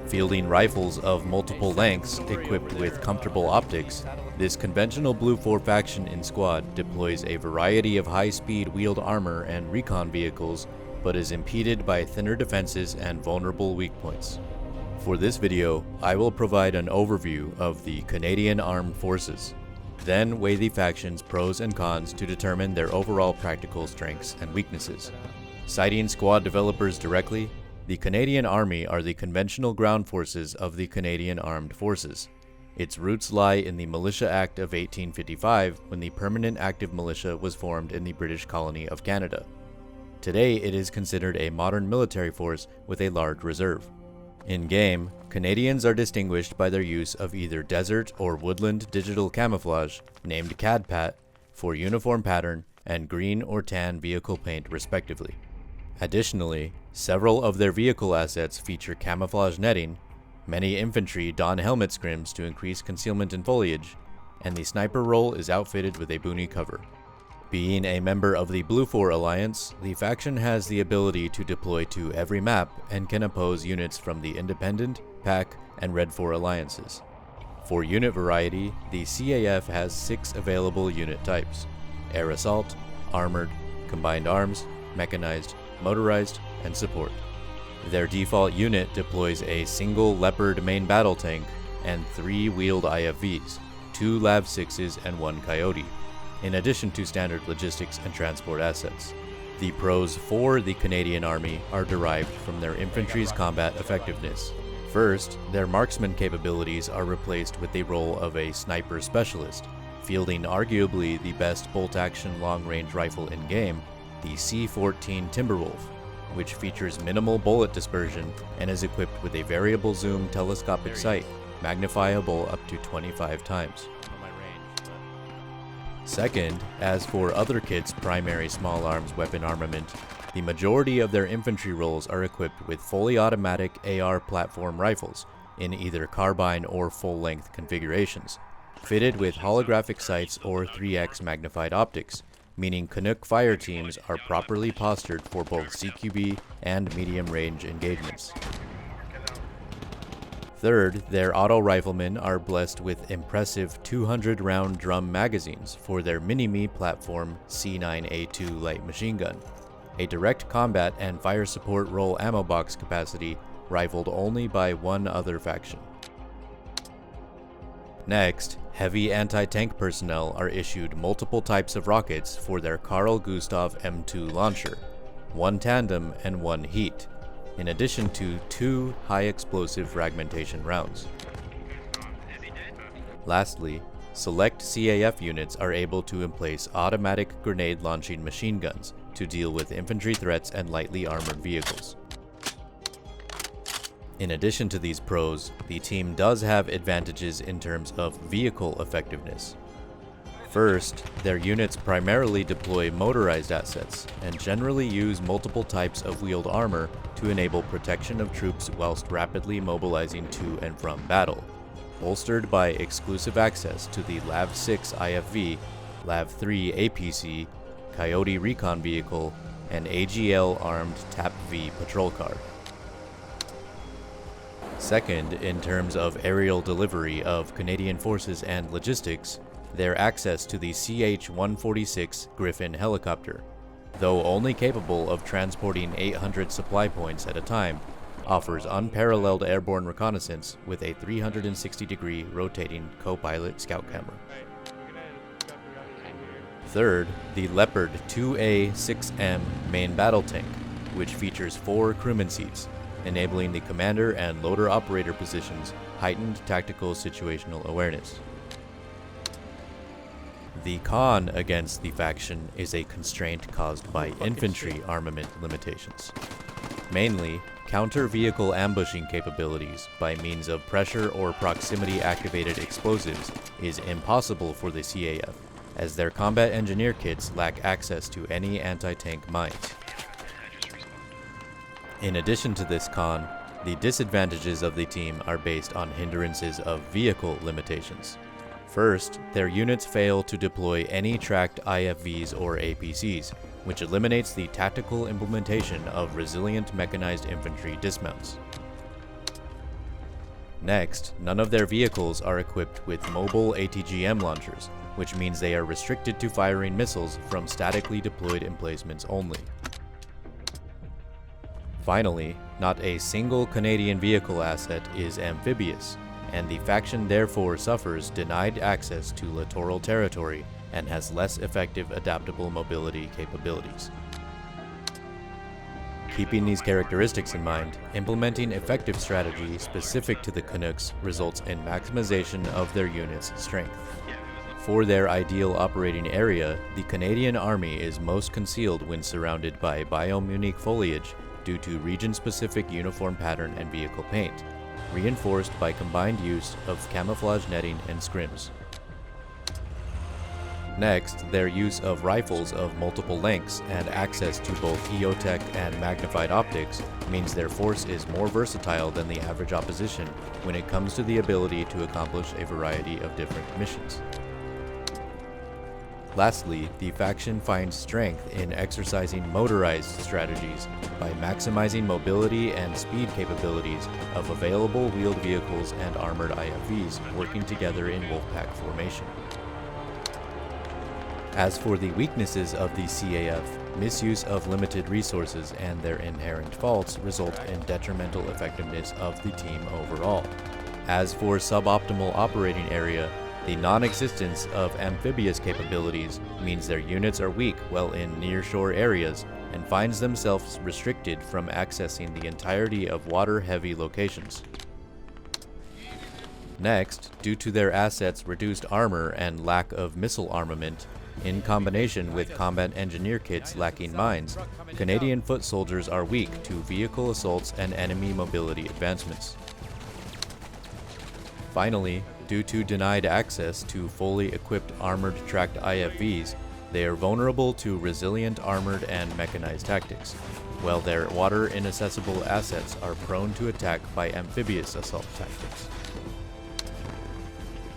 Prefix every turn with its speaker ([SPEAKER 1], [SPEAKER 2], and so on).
[SPEAKER 1] Fielding rifles of multiple lengths equipped with comfortable optics, this conventional Blue 4 faction in squad deploys a variety of high-speed wheeled armor and recon vehicles, but is impeded by thinner defenses and vulnerable weak points. For this video, I will provide an overview of the Canadian Armed Forces, then weigh the faction's pros and cons to determine their overall practical strengths and weaknesses. Citing squad developers directly, the Canadian Army are the conventional ground forces of the Canadian Armed Forces. Its roots lie in the Militia Act of 1855, when the Permanent Active Militia was formed in the British colony of Canada. Today, it is considered a modern military force with a large reserve. In-game, Canadians are distinguished by their use of either desert or woodland digital camouflage, named CAD-PAT, for uniform pattern, and green or tan vehicle paint respectively. Additionally, several of their vehicle assets feature camouflage netting, many infantry don helmet scrims to increase concealment in foliage, and the sniper role is outfitted with a boonie cover. Being a member of the Blue 4 Alliance, the faction has the ability to deploy to every map and can oppose units from the Independent, PAC, and Red 4 alliances. For unit variety, the CAF has 6 available unit types: Air Assault, Armored, Combined Arms, Mechanized, Motorized, and Support. Their default unit deploys a single Leopard main battle tank and 3 wheeled IFVs, 2 LAV-6s and 1 Coyote, in addition to standard logistics and transport assets. The pros for the Canadian Army are derived from their infantry's combat effectiveness. First, their marksman capabilities are replaced with the role of a sniper specialist, fielding arguably the best bolt-action long-range rifle in-game, the C-14 Timberwolf, which features minimal bullet dispersion and is equipped with a variable zoom telescopic sight, magnifiable up to 25 times. Second, as for other kits' primary small arms weapon armament, the majority of their infantry roles are equipped with fully automatic AR platform rifles in either carbine or full-length configurations, fitted with holographic sights or 3x magnified optics, meaning Canuck fire teams are properly postured for both CQB and medium-range engagements. Third, their auto riflemen are blessed with impressive 200-round drum magazines for their Mini-Me platform C9A2 light machine gun, a direct combat and fire support role ammo box capacity rivaled only by one other faction. Next, heavy anti-tank personnel are issued multiple types of rockets for their Carl Gustav M2 launcher, 1 tandem and 1 heat, in addition to 2 high-explosive fragmentation rounds. Lastly, select CAF units are able to emplace automatic grenade-launching machine guns to deal with infantry threats and lightly armored vehicles. In addition to these pros, the team does have advantages in terms of vehicle effectiveness. First, their units primarily deploy motorized assets and generally use multiple types of wheeled armor to enable protection of troops whilst rapidly mobilizing to and from battle, bolstered by exclusive access to the LAV-6 IFV, LAV-3 APC, Coyote recon vehicle, and AGL-armed TAP-V patrol car. Second, in terms of aerial delivery of Canadian forces and logistics, their access to the CH-146 Griffin helicopter, though only capable of transporting 800 supply points at a time, offers unparalleled airborne reconnaissance with a 360-degree rotating co-pilot scout camera. Third, the Leopard 2A6M main battle tank, which features 4 crewman seats, enabling the commander and loader operator positions heightened tactical situational awareness. The con against the faction is a constraint caused by infantry armament limitations. Mainly, counter-vehicle ambushing capabilities by means of pressure or proximity-activated explosives is impossible for the CAF, as their combat engineer kits lack access to any anti-tank mines. In addition to this con, the disadvantages of the team are based on hindrances of vehicle limitations. First, their units fail to deploy any tracked IFVs or APCs, which eliminates the tactical implementation of resilient mechanized infantry dismounts. Next, none of their vehicles are equipped with mobile ATGM launchers, which means they are restricted to firing missiles from statically deployed emplacements only. Finally, not a single Canadian vehicle asset is amphibious, and the faction therefore suffers denied access to littoral territory and has less effective adaptable mobility capabilities. Keeping these characteristics in mind, implementing effective strategy specific to the Canucks results in maximization of their unit's strength. For their ideal operating area, the Canadian Army is most concealed when surrounded by biome-unique foliage due to region-specific uniform pattern and vehicle paint, reinforced by combined use of camouflage netting and scrims. Next, their use of rifles of multiple lengths and access to both EOTech and magnified optics means their force is more versatile than the average opposition when it comes to the ability to accomplish a variety of different missions. Lastly, the faction finds strength in exercising motorized strategies by maximizing mobility and speed capabilities of available wheeled vehicles and armored IFVs working together in wolfpack formation. As for the weaknesses of the CAF, misuse of limited resources and their inherent faults result in detrimental effectiveness of the team overall. As for suboptimal operating area, the non-existence of amphibious capabilities means their units are weak while in nearshore areas and finds themselves restricted from accessing the entirety of water-heavy locations. Next, due to their assets' reduced armor and lack of missile armament, in combination with combat engineer kits lacking mines, Canadian foot soldiers are weak to vehicle assaults and enemy mobility advancements. Finally, due to denied access to fully equipped armored tracked IFVs, they are vulnerable to resilient armored and mechanized tactics, while their water-inaccessible assets are prone to attack by amphibious assault tactics.